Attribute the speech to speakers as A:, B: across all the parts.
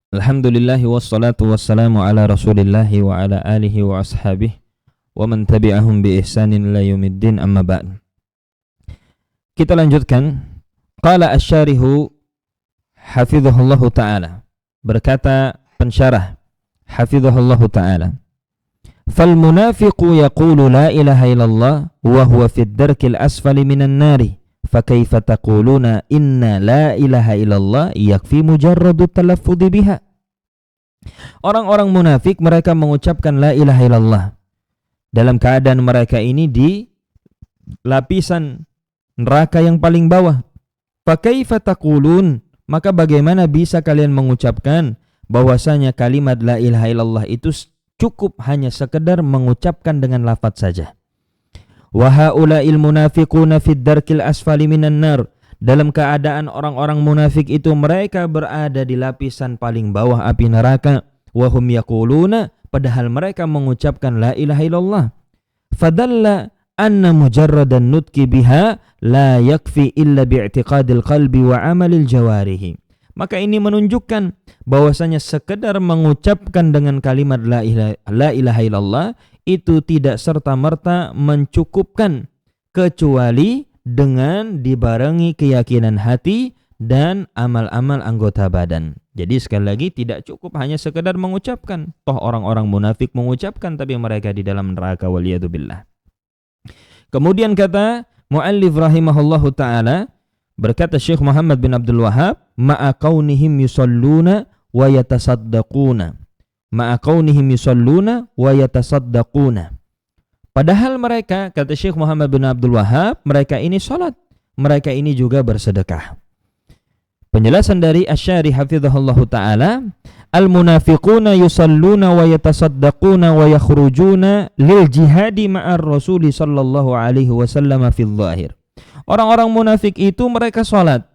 A: Alhamdulillah wassalatu wassalamu ala Rasulillah wa ala alihi wa ashabihi wa man tabi'ahum bi ihsanin ila yaumiddin, amma ba'd. Kita lanjutkan. Qala asy-syarihu hafizahullahu ta'ala. Berkata pensyarah hafizahullahu ta'ala, fal munafiqu yaqulu la ilaha illallah wa huwa fid darkil asfali minan nari fakaifa taquluna inna la ilaha illallah yakfi mujarradu talaffudhi biha. Orang-orang munafik mereka mengucapkan la ilaha illallah dalam keadaan mereka ini di lapisan neraka yang paling bawah. Fakaifa taqulun, maka bagaimana bisa kalian mengucapkan bahwasanya kalimat la ilaha illallah itu cukup hanya sekedar mengucapkan dengan lafaz saja. Wa haula'il munafiquna fid darkil asfali minan nar, dalam keadaan orang-orang munafik itu mereka berada di lapisan paling bawah api neraka. Wa hum yaquluna, padahal mereka mengucapkan la ilaha illallah. Fadalla anna mujarradan nutqi biha la yakfi illa bi'tiqadil qalbi wa amalil jawarihi. Maka ini menunjukkan bahwasanya sekedar mengucapkan dengan kalimat la ilaha illallah itu tidak serta-merta mencukupkan, kecuali dengan dibarengi keyakinan hati dan amal-amal anggota badan. Jadi sekali lagi tidak cukup hanya sekedar mengucapkan. Toh orang-orang munafik mengucapkan tapi mereka di dalam neraka, waliyadzubillah. Kemudian kata muallif rahimahullahu ta'ala, berkata Syekh Muhammad bin Abdul Wahhab, ma'a kaunihim yusalluna wa yatasaddaquna. Ma'a kaunihim yusalluna wa yatasaddaquna. Padahal mereka, kata Syekh Muhammad bin Abdul Wahhab, mereka ini salat, mereka ini juga bersedekah. Penjelasan dari Asy-Syarih hafizahullahu ta'ala, al-munafiquna yusalluna wa yatasaddaquna wa yakhrujuna lil jihadi ma'ar Rasul sallallahu alaihi wasallam fil zahir. Orang-orang munafik itu mereka salat.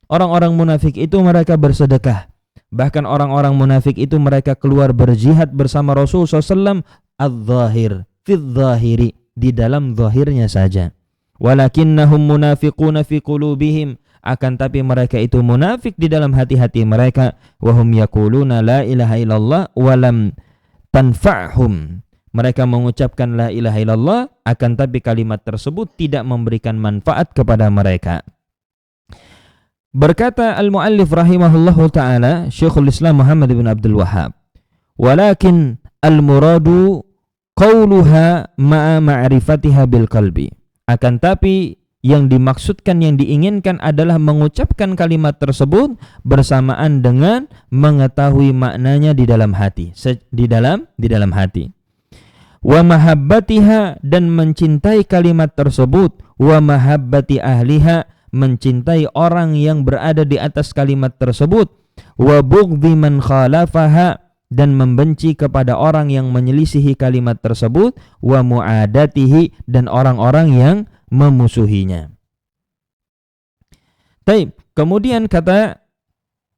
A: Orang-orang munafik itu mereka bersedekah. Bahkan orang-orang munafik itu mereka keluar berjihad bersama Rasul SAW al-zahir, fil-zahiri, di dalam zahirnya saja. Walakinnahum munafiquna fi qulubihim, akan tapi mereka itu munafik di dalam hati-hati mereka. Wahum yaquluna la ilaha illallah walam tanfa'hum. Mereka mengucapkan la ilaha illallah, akan tapi kalimat tersebut tidak memberikan manfaat kepada mereka. Berkata al-muallif rahimahullahu ta'ala, Syekhul Islam Muhammad bin Abdul Wahhab, walakin al-muradu qawluha ma'a ma'rifatiha bil qalbi. Akan tapi yang dimaksudkan, yang diinginkan adalah mengucapkan kalimat tersebut bersamaan dengan mengetahui maknanya di dalam hati, di dalam hati. Wa mahabbatiha, dan mencintai kalimat tersebut, wa mahabbati ahliha, mencintai orang yang berada di atas kalimat tersebut, wa bughdhi man khalafaha, dan membenci kepada orang yang menyelisihi kalimat tersebut, wa muadatihi, dan orang-orang yang memusuhinya. Taib. Kemudian kata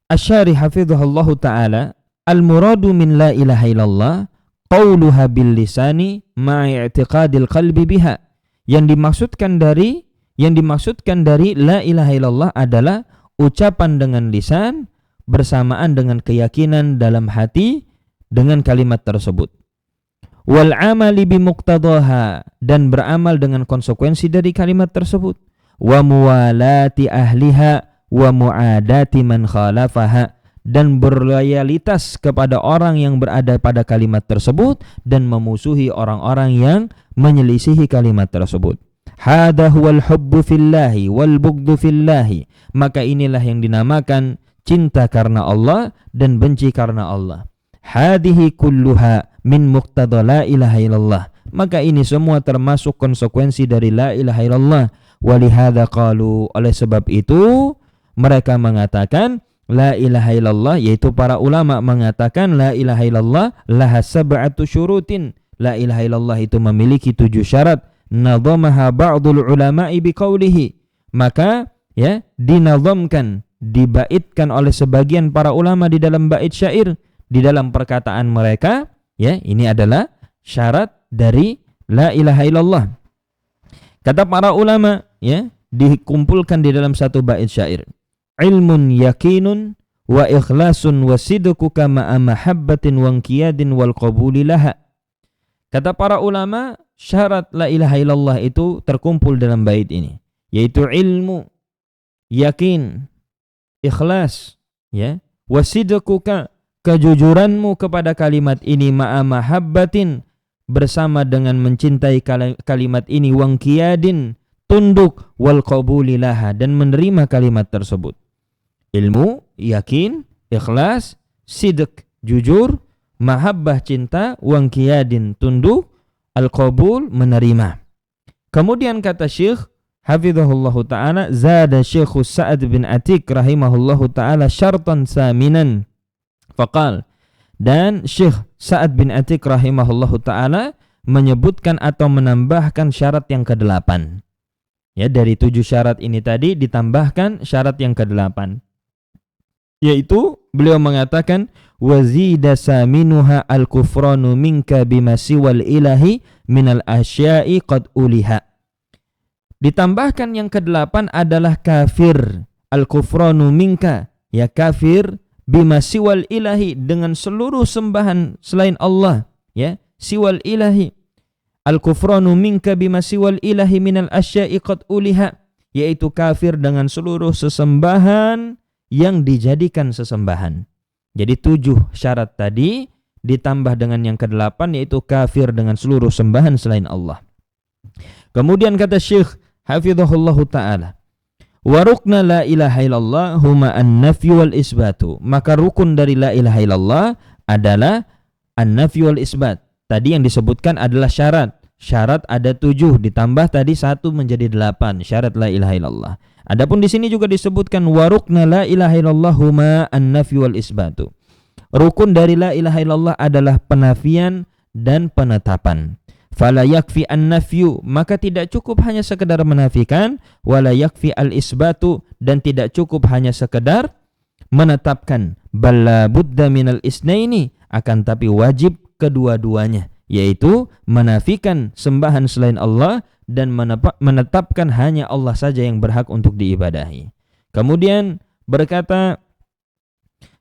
A: Asy-Syarih hafizahullahu ta'ala, al-muradu min la ilaha illallah qauluha bil lisani ma'a i'tiqadil qalbi biha. Yang dimaksudkan dari la ilaha illallah adalah ucapan dengan lisan bersamaan dengan keyakinan dalam hati dengan kalimat tersebut. Wal amali bi muqtadaha, dan beramal dengan konsekuensi dari kalimat tersebut. Wa muwalati ahliha wa muadati man khalafaha, dan berloyalitas kepada orang yang berada pada kalimat tersebut dan memusuhi orang-orang yang menyelisihi kalimat tersebut. Hada huwal hubbu fillahi wal bughdhu fillahi, maka inilah yang dinamakan cinta karena Allah dan benci karena Allah. Hadihi kulluha min muqtada la ilaha illallah, maka ini semua termasuk konsekuensi dari la ilaha illallah. Walihada qalu, oleh sebab itu mereka mengatakan la ilaha illallah, yaitu para ulama mengatakan la ilaha illallah laha sab'atu syurutin. La ilaha illallah itu memiliki 7 syarat. Nadhamaha ba'dul ulama'i biqaulihi, maka ya dinazamkan, dibaitkan oleh sebagian para ulama di dalam bait syair, di dalam perkataan mereka, ya ini adalah syarat dari la ilaha illallah. Kata para ulama, ya dikumpulkan di dalam satu bait syair. Ilmun yakinun wa ikhlasun wa sidquka ma'a mahabbatin wa inqiyadin wal qabuli laha. Kata para ulama, syarat la ilaha illallah itu terkumpul dalam bait ini, yaitu ilmu, yakin, ikhlas, ya, wa sidquka, kejujuranmu kepada kalimat ini, ma'a mahabbatin, bersama dengan mencintai kalimat ini, wangkiyadin, tunduk, wal qabuli laha, dan menerima kalimat tersebut. Ilmu, yakin, ikhlas, sidq, jujur, mahabbah, cinta, wangkiyadin, tunduk, al qabul, menerima. Kemudian kata Syekh hafizahullahu ta'ala, zada Syekh Sa'ad bin Atiq rahimahullahu ta'ala syartan saminan faqal, dan Syekh Sa'ad bin Atiq rahimahullahu ta'ala menyebutkan atau menambahkan syarat yang ke-8. Ya, dari 7 syarat ini tadi ditambahkan syarat yang ke-8. Yaitu beliau mengatakan wazida saminuha al-kufranu minka bima siwal ilahi minal asya'i qad uliha. Ditambahkan yang ke-8 adalah kafir, al-kufranu minka, ya kafir, bima siwal ilahi, dengan seluruh sembahan selain Allah, ya, siwal ilahi. Al-kufranu minka bima siwal ilahi minal asya'i qad uliha, yaitu kafir dengan seluruh sesembahan yang dijadikan sesembahan. Jadi 7 syarat tadi ditambah dengan yang ke-8, yaitu kafir dengan seluruh sembahan selain Allah. Kemudian kata Syekh hafizahullahu ta'ala, wa rukna la ilaha illallah huma an-nafyu wal isbatu. Maka rukun dari la ilaha illallah adalah an-nafyu wal isbat. Tadi yang disebutkan adalah syarat. Syarat ada 7 ditambah tadi 1 menjadi 8 syarat la ilaha illallah. Adapun di sini juga disebutkan wa rukna la ilaha illallah huma an-nafyu wal isbatu. Rukun dari la ilaha illallah adalah penafian dan penetapan. Fala yakfi an-nafyu, maka tidak cukup hanya sekedar menafikan, wala yakfi al-isbatu, dan tidak cukup hanya sekedar menetapkan. Balla budda minal isnaini, akan tapi wajib kedua-duanya, yaitu menafikan sembahan selain Allah dan menetapkan hanya Allah saja yang berhak untuk diibadahi. Kemudian berkata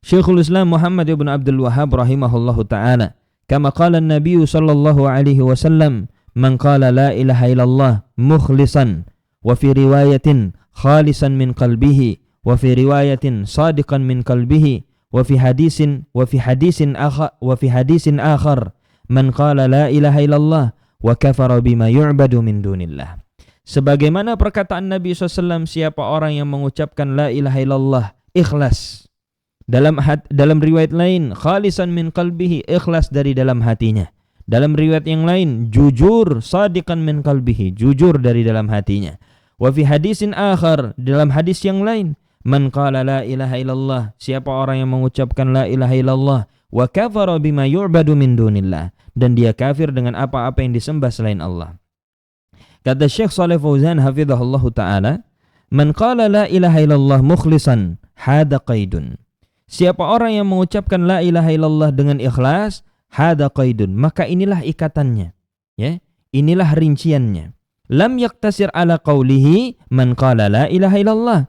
A: Syekhul Islam Muhammad ibn Abdul Wahhab rahimahullahu ta'ala, kama qala an-nabiy sallallahu alaihi wasallam, man qala la ilaha illallah mukhlishan, wa fi riwayatin khalisan min qalbihi, wa fi riwayatin sadiqan min qalbihi, wa fi hadisin akhar man qala la ilaha illallah wa kafara bima yu'badu min dunillah. Sebagaimana perkataan Nabi SAW, siapa orang yang mengucapkan la ilaha illallah ikhlas, dalam riwayat lain khalisan min qalbihi, ikhlas dari dalam hatinya. Dalam riwayat yang lain jujur, sadiqan min qalbihi, jujur dari dalam hatinya. Wa fi hadisin akhar, dalam hadis yang lain, man qala la ilaha illallah, siapa orang yang mengucapkan la ilaha illallah, wa kafara bima yu'badu min dunillah, dan dia kafir dengan apa-apa yang disembah selain Allah. Kata Syekh Shalih Fauzan hafizahullahu ta'ala, man qala la ilaha illallah mukhlisan hada qaidun. Siapa orang yang mengucapkan la ilaha illallah dengan ikhlas, hada qaidun, maka inilah ikatannya, ya, inilah rinciannya. Lam yaktasir ala qawlihi man qala la ilaha illallah.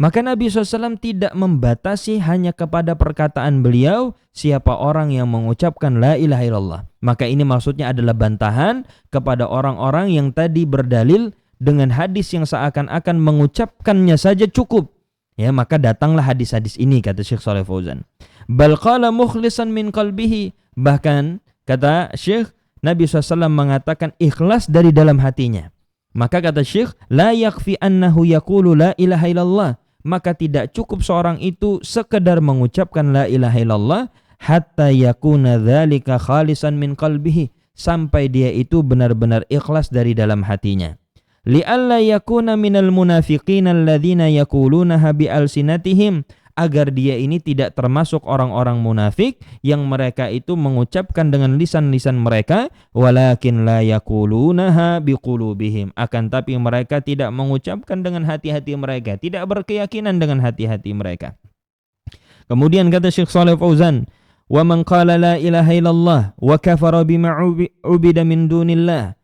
A: Maka Nabi SAW tidak membatasi hanya kepada perkataan beliau, siapa orang yang mengucapkan la ilaha illallah. Maka ini maksudnya adalah bantahan kepada orang-orang yang tadi berdalil dengan hadis yang seakan-akan mengucapkannya saja cukup. Ya, maka datanglah hadis-hadis ini, kata Syekh Shalih Fauzan. Bal qala mukhlisan min qalbihi, bahkan kata Syekh, Nabi SAW mengatakan ikhlas dari dalam hatinya. Maka kata Syekh, la yakfi annahu yaqulu la ilaha illallah, maka tidak cukup seorang itu sekedar mengucapkan la ilaha illallah, hatta yakuna dzalika khalisan min qalbihi, sampai dia itu benar-benar ikhlas dari dalam hatinya. Li'alla yakuna minal munafiqin alladzina yaqulunaha bi alsinatihim, agar dia ini tidak termasuk orang-orang munafik yang mereka itu mengucapkan dengan lisan-lisan mereka, walakin la yaqulunaha biqulubihim, akan tapi mereka tidak mengucapkan dengan hati-hati mereka, tidak berkeyakinan dengan hati-hati mereka. Kemudian kata Syekh Shalih Fauzan, wa man qala la ilaha illallah wa kafara bima ubida min dunillah,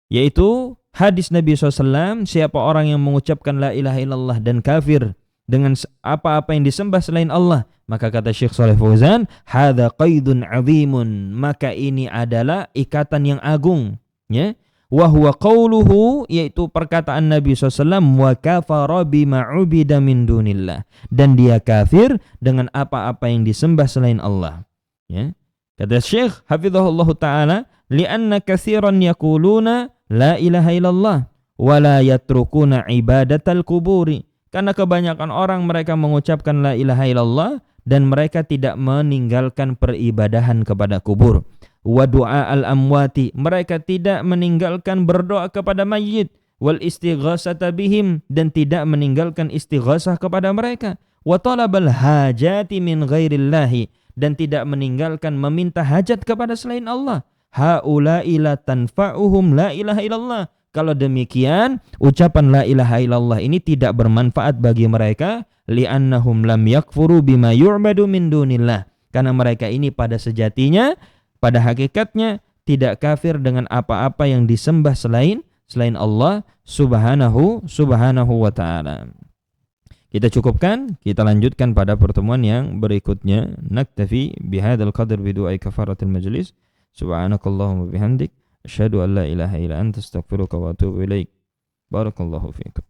A: yaitu hadis Nabi SAW, siapa orang yang mengucapkan la ilaha illallah dan kafir dengan apa-apa yang disembah selain Allah. Maka kata Syekh Shalih Fauzan, hadza qaidun 'azimun, maka ini adalah ikatan yang agung, ya. Wa huwa qauluhu, yaitu perkataan Nabi SAW, wa kafara bima 'ubida min dunillah, dan dia kafir dengan apa-apa yang disembah selain Allah, ya. Kata Syekh hafizahullah taala, li'anna katsiran yaquluna la ilaha illallah wa la yatrukuna ibadatal kuburi, karena kebanyakan orang mereka mengucapkan la ilaha illallah dan mereka tidak meninggalkan peribadahan kepada kubur. Wa du'a al-amwati, mereka tidak meninggalkan berdoa kepada mayit. Wal istighasata bihim, dan tidak meninggalkan istighasah kepada mereka. Wa talabal hajati min ghairillahi, dan tidak meninggalkan meminta hajat kepada selain Allah. Haula'i la tanfa'uhum la ilaha illallah. Kalau demikian, ucapan la ilaha illallah ini tidak bermanfaat bagi mereka, li'annahum lam yakfuru bima yu'badu min dunillah, karena mereka ini pada sejatinya, pada hakikatnya tidak kafir dengan apa-apa yang disembah selain Allah subhanahu wa ta'ala. Kita cukupkan, kita lanjutkan pada pertemuan yang berikutnya. Naktafi bihadzal qadr bi du'ai kafaratil majlis. Subhanakallahumma bihamdik, asyhadu an la ilaha illa anta, astaghfiruka wa atubu ilaik. Barakallahu fiikum.